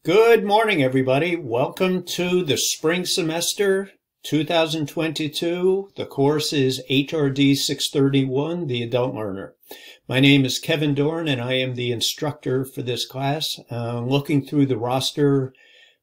Good morning, everybody. Welcome to the spring semester 2022. The course is HRD 631, the Adult Learner. My name is Kevin Dorn, and I am the instructor for this class. Looking through the roster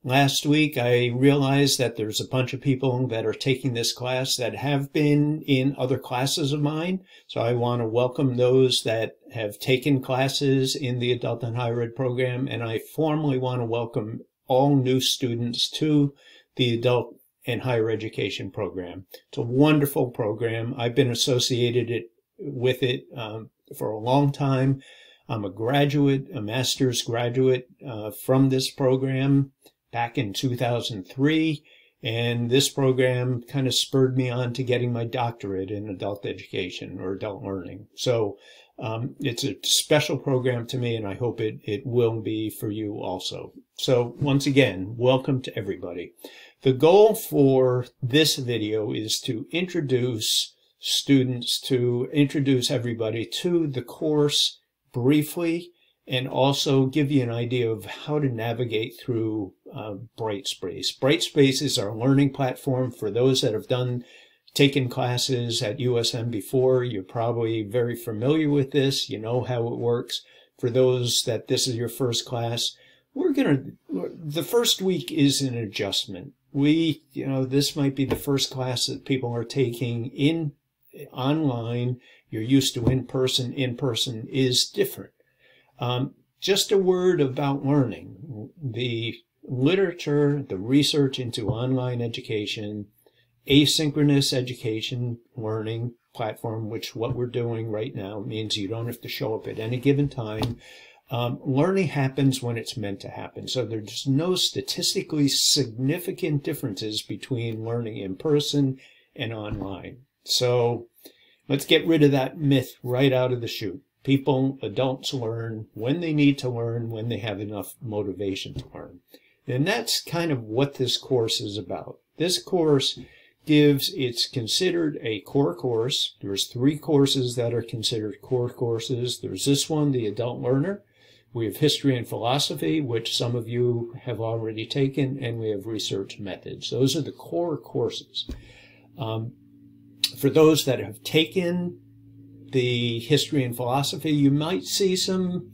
last week, I realized that there's a bunch of people that are taking this class that have been in other classes of mine. So I want to welcome those that have taken classes in the Adult and Higher Ed program, and I formally want to welcome all new students to the Adult and Higher Education program. It's a wonderful program. I've been associated with it for a long time. I'm a graduate, a master's graduate from this program back in 2003, and this program kind of spurred me on to getting my doctorate in adult education or adult learning. So it's a special program to me, and I hope it will be for you also. So once again, welcome to everybody. The goal for this video is to introduce everybody to the course briefly, and also give you an idea of how to navigate through Brightspace. Brightspace is our learning platform. For those that have taken classes at USM before, you're probably very familiar with this. You know how it works. For those that this is your first class, the first week is an adjustment. This might be the first class that people are taking online. You're used to in-person. In-person is different. Just a word about learning. The literature, the research into online education, asynchronous education learning platform, which what we're doing right now means you don't have to show up at any given time. Learning happens when it's meant to happen. So there's no statistically significant differences between learning in person and online. So let's get rid of that myth right out of the chute. Adults learn when they need to learn, when they have enough motivation to learn. And that's kind of what this course is about. This course it's considered a core course. There's 3 courses that are considered core courses. There's this one, the Adult Learner. We have History and Philosophy, which some of you have already taken, and we have Research Methods. Those are the core courses. For those that have taken the History and Philosophy, you might see some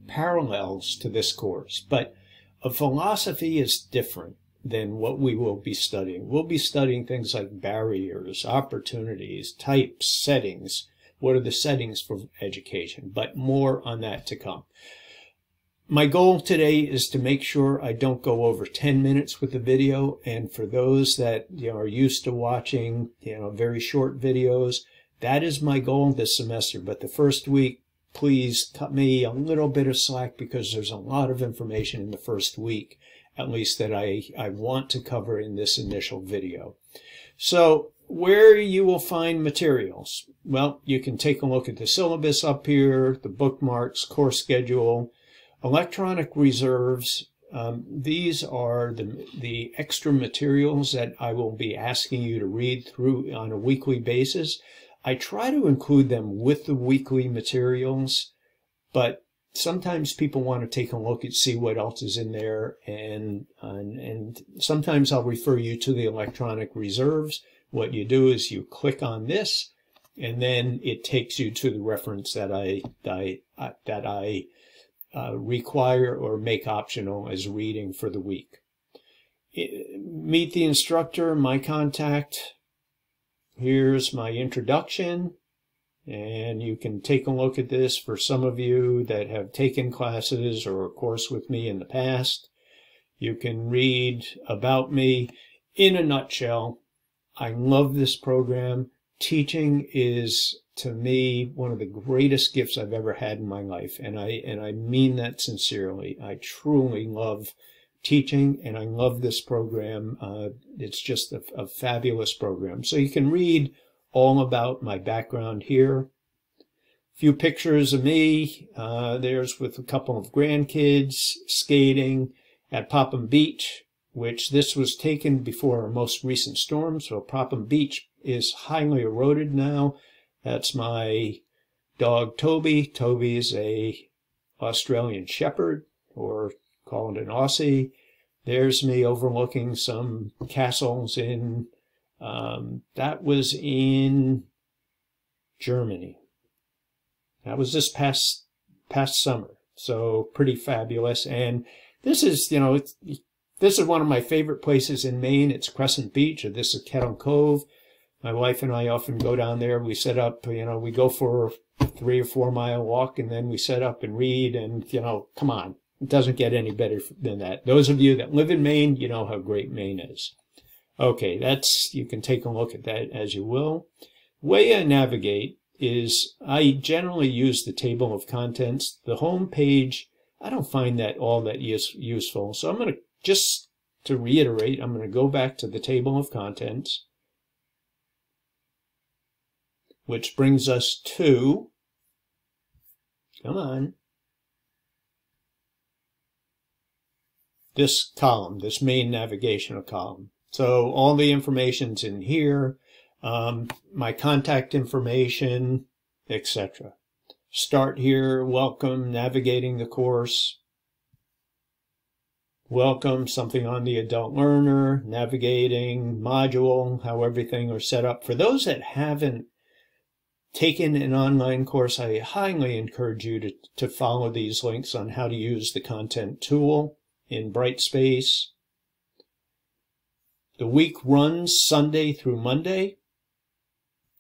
parallels to this course, but a philosophy is different than what we will be studying. We'll be studying things like barriers, opportunities, types, settings. What are the settings for education? But more on that to come. My goal today is to make sure I don't go over 10 minutes with the video, and for those that are used to watching very short videos, that is my goal this semester. But the first week, please cut me a little bit of slack, because there's a lot of information in the first week, at least that I want to cover in this initial video. So where you will find materials? Well, you can take a look at the syllabus up here, the bookmarks, course schedule, electronic reserves. These are the extra materials that I will be asking you to read through on a weekly basis. I try to include them with the weekly materials, but sometimes people want to take a look and see what else is in there, and sometimes I'll refer you to the electronic reserves. What you do is you click on this, and then it takes you to the reference that I require or make optional as reading for the week. Meet the instructor, my contact. Here's my introduction, and you can take a look at this for some of you that have taken classes or a course with me in the past. You can read about me. In a nutshell, I love this program. Teaching is, to me, one of the greatest gifts I've ever had in my life, and I mean that sincerely. I truly love teaching, and I love this program. It's just a fabulous program. So you can read all about my background here. A few pictures of me. There's with a couple of grandkids skating at Popham Beach, which this was taken before our most recent storm. So Popham Beach is highly eroded now. That's my dog Toby. Toby is a Australian Shepherd, or call it an Aussie. There's me overlooking some castles in, that was in Germany. That was this past summer. So pretty fabulous. And this is, you know, this is one of my favorite places in Maine. It's Crescent Beach, or this is Kettle Cove. My wife and I often go down there. We set up, you know, we go for a 3 or 4 mile walk, and then we set up and read. And, you know, come on, it doesn't get any better than that. Those of you that live in Maine, you know how great Maine is. Okay, you can take a look at that as you will. Way I navigate is I generally use the table of contents. The home page, I don't find that all that useful. So I'm going to, just to reiterate, I'm going to go back to the table of contents, which brings us to, come on, this column, this main navigational column. So all the information's in here. My contact information, etc. Start here, welcome, navigating the course. Welcome, something on the adult learner, navigating, module, how everything are set up. For those that haven't taken an online course, I highly encourage you to follow these links on how to use the content tool in Brightspace. The week runs Sunday through Monday.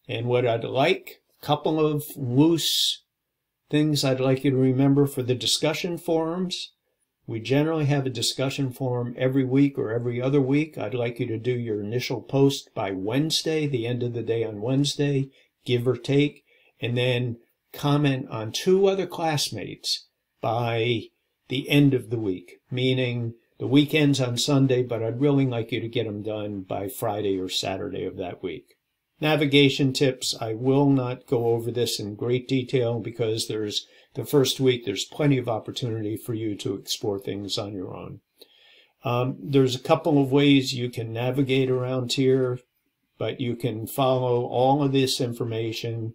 And what I'd like, a couple of loose things I'd like you to remember for the discussion forums. We generally have a discussion forum every week or every other week. I'd like you to do your initial post by Wednesday, the end of the day on Wednesday, give or take, and then comment on 2 other classmates by the end of the week, meaning the weekend's on Sunday, but I'd really like you to get them done by Friday or Saturday of that week. Navigation tips, I will not go over this in great detail because the first week there's plenty of opportunity for you to explore things on your own. There's a couple of ways you can navigate around here, but you can follow all of this information,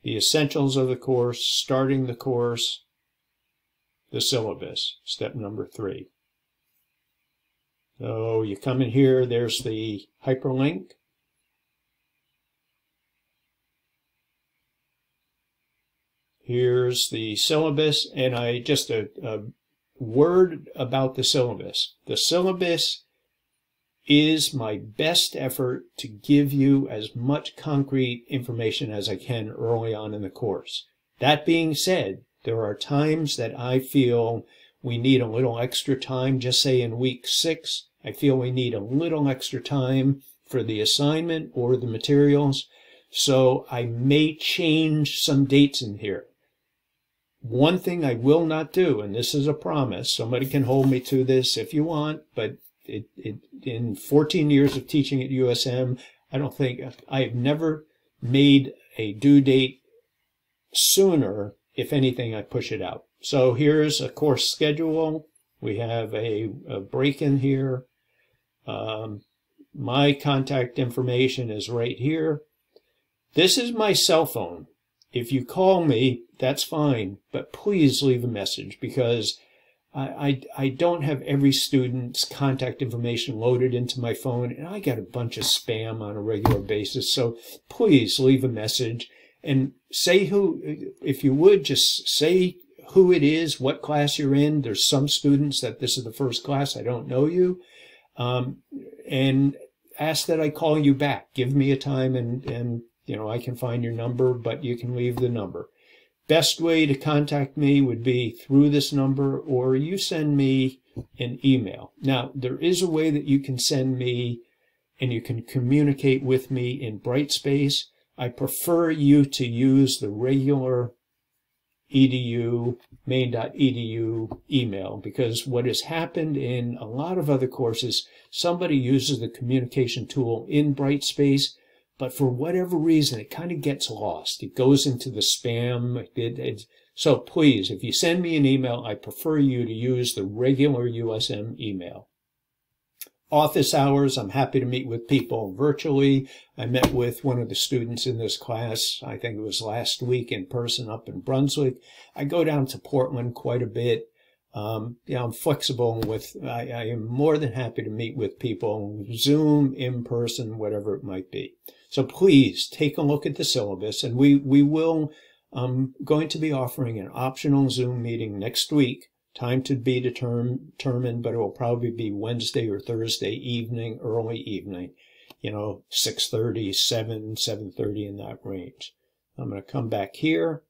the essentials of the course, starting the course, the syllabus, step number 3. So you come in here, there's the hyperlink. Here's the syllabus, and just a word about the syllabus. The syllabus is my best effort to give you as much concrete information as I can early on in the course. That being said, there are times that I feel we need a little extra time. Just say in week 6, I feel we need a little extra time for the assignment or the materials. So I may change some dates in here. One thing I will not do, and this is a promise, somebody can hold me to this if you want, but in 14 years of teaching at USM, I have never made a due date sooner. If anything, I push it out. So here's a course schedule. We have a break in here. My contact information is right here. This is my cell phone. If you call me, that's fine, but please leave a message because I don't have every student's contact information loaded into my phone, and I get a bunch of spam on a regular basis. So please leave a message and say who, if you would, just say who it is, what class you're in. There's some students that this is the first class, I don't know you, and ask that I call you back. Give me a time and you know, I can find your number, but you can leave the number. Best way to contact me would be through this number, or you send me an email. Now, there is a way that you can send me and you can communicate with me in Brightspace. I prefer you to use the regular edu, maine.edu email, because what has happened in a lot of other courses, somebody uses the communication tool in Brightspace, but for whatever reason, it kind of gets lost. It goes into the spam. So please, if you send me an email, I prefer you to use the regular USM email. Office hours, I'm happy to meet with people virtually. I met with one of the students in this class, I think it was last week, in person up in Brunswick. I go down to Portland quite a bit. I'm flexible with, I am more than happy to meet with people, Zoom, in person, whatever it might be. So please take a look at the syllabus, and we will, going to be offering an optional Zoom meeting next week, time to be determined, but it will probably be Wednesday or Thursday evening, early evening, 6:30, 7:30 in that range. I'm going to come back here,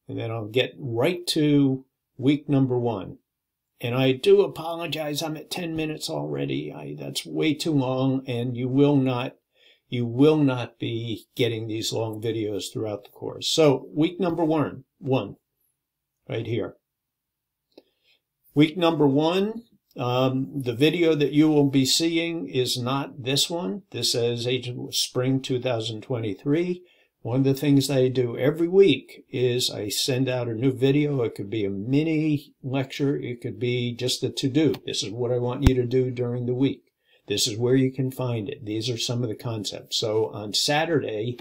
and then I'll get right to week number 1. And I do apologize, I'm at 10 minutes already. That's way too long, and you will not be getting these long videos throughout the course. So week number one, right here. Week number 1, the video that you will be seeing is not this one. This says Spring 2023. One of the things that I do every week is I send out a new video. It could be a mini lecture. It could be just a to-do. This is what I want you to do during the week. This is where you can find it. These are some of the concepts. So on Saturday,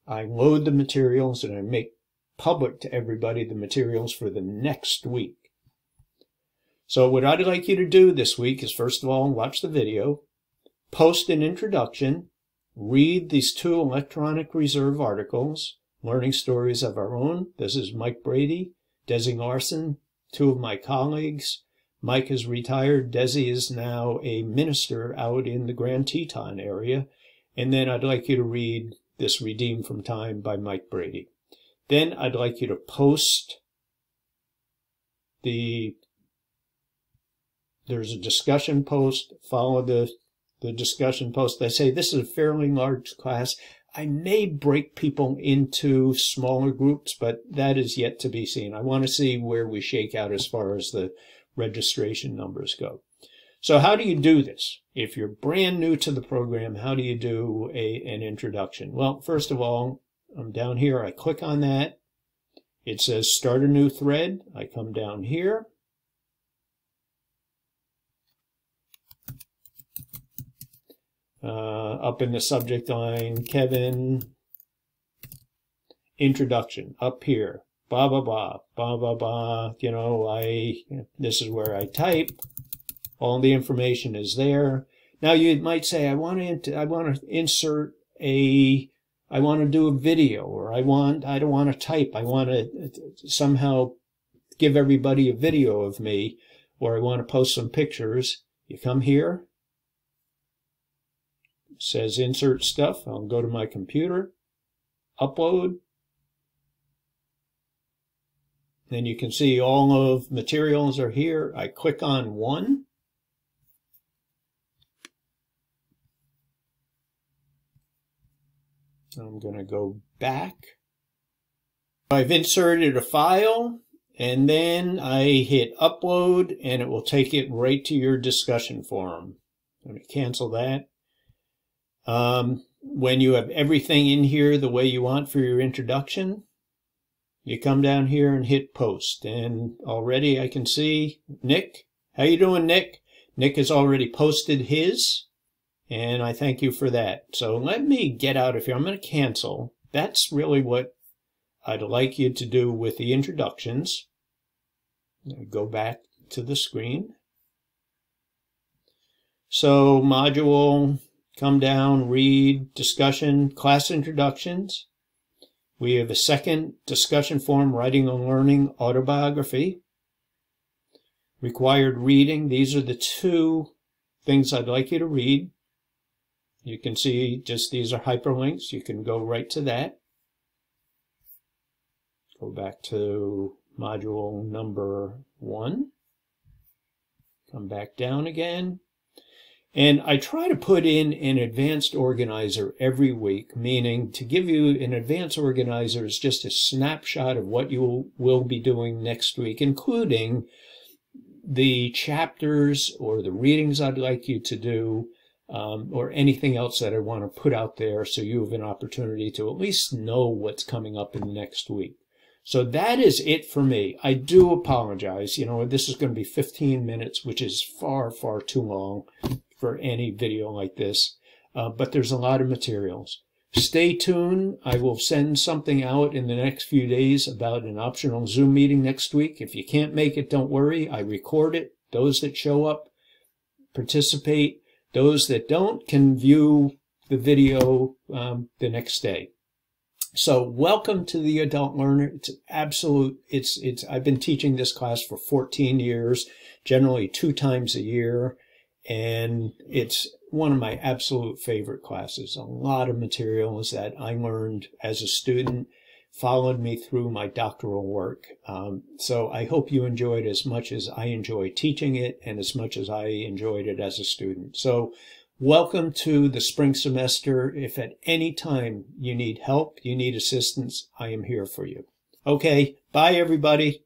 I load the materials and I make public to everybody the materials for the next week. So what I'd like you to do this week is, first of all, watch the video, post an introduction, read these 2 electronic reserve articles, Learning Stories of Our Own. This is Mike Brady, Desi Larson, 2 of my colleagues. Mike is retired. Desi is now a minister out in the Grand Teton area. And then I'd like you to read this Redeemed from Time by Mike Brady. Then I'd like you to post there's a discussion post, follow the discussion post. I say this is a fairly large class. I may break people into smaller groups, but that is yet to be seen. I want to see where we shake out as far as the registration numbers go. So how do you do this? If you're brand new to the program, how do you do an introduction? Well, first of all, I'm down here. I click on that. It says start a new thread. I come down here. Up in the subject line, Kevin, introduction, up here, blah, blah, blah, blah, blah, blah. This is where I type. All the information is there. Now you might say, I want to insert I want to do a video, or I don't want to type. I want to somehow give everybody a video of me, or I want to post some pictures. You come here. Says insert stuff. I'll go to my computer, upload. Then you can see all of materials are here. I click on one. I'm going to go back. I've inserted a file, and then I hit upload, and it will take it right to your discussion forum. Let me cancel that. When you have everything in here the way you want for your introduction, you come down here and hit post. And already I can see Nick. How you doing, Nick? Nick has already posted his, and I thank you for that. So let me get out of here. I'm going to cancel. That's really what I'd like you to do with the introductions. Go back to the screen. So module, come down, read, discussion, class introductions. We have a second discussion forum, writing and learning, autobiography. Required reading. These are the 2 things I'd like you to read. You can see just these are hyperlinks. You can go right to that. Go back to module number 1. Come back down again. And I try to put in an advanced organizer every week, meaning to give you an advanced organizer is just a snapshot of what you will be doing next week, including the chapters or the readings I'd like you to do, or anything else that I want to put out there so you have an opportunity to at least know what's coming up in the next week. So that is it for me. I do apologize. This is going to be 15 minutes, which is far, far too long for any video like this. But there's a lot of materials. Stay tuned. I will send something out in the next few days about an optional Zoom meeting next week. If you can't make it, don't worry. I record it. Those that show up participate. Those that don't can view the video the next day. So welcome to the Adult Learner. It's absolute. I've been teaching this class for 14 years, generally 2 times a year, and it's one of my absolute favorite classes. A lot of materials that I learned as a student followed me through my doctoral work. So I hope you enjoyed as much as I enjoy teaching it and as much as I enjoyed it as a student. So welcome to the spring semester. If at any time you need help, you need assistance, I am here for you. Okay, bye everybody.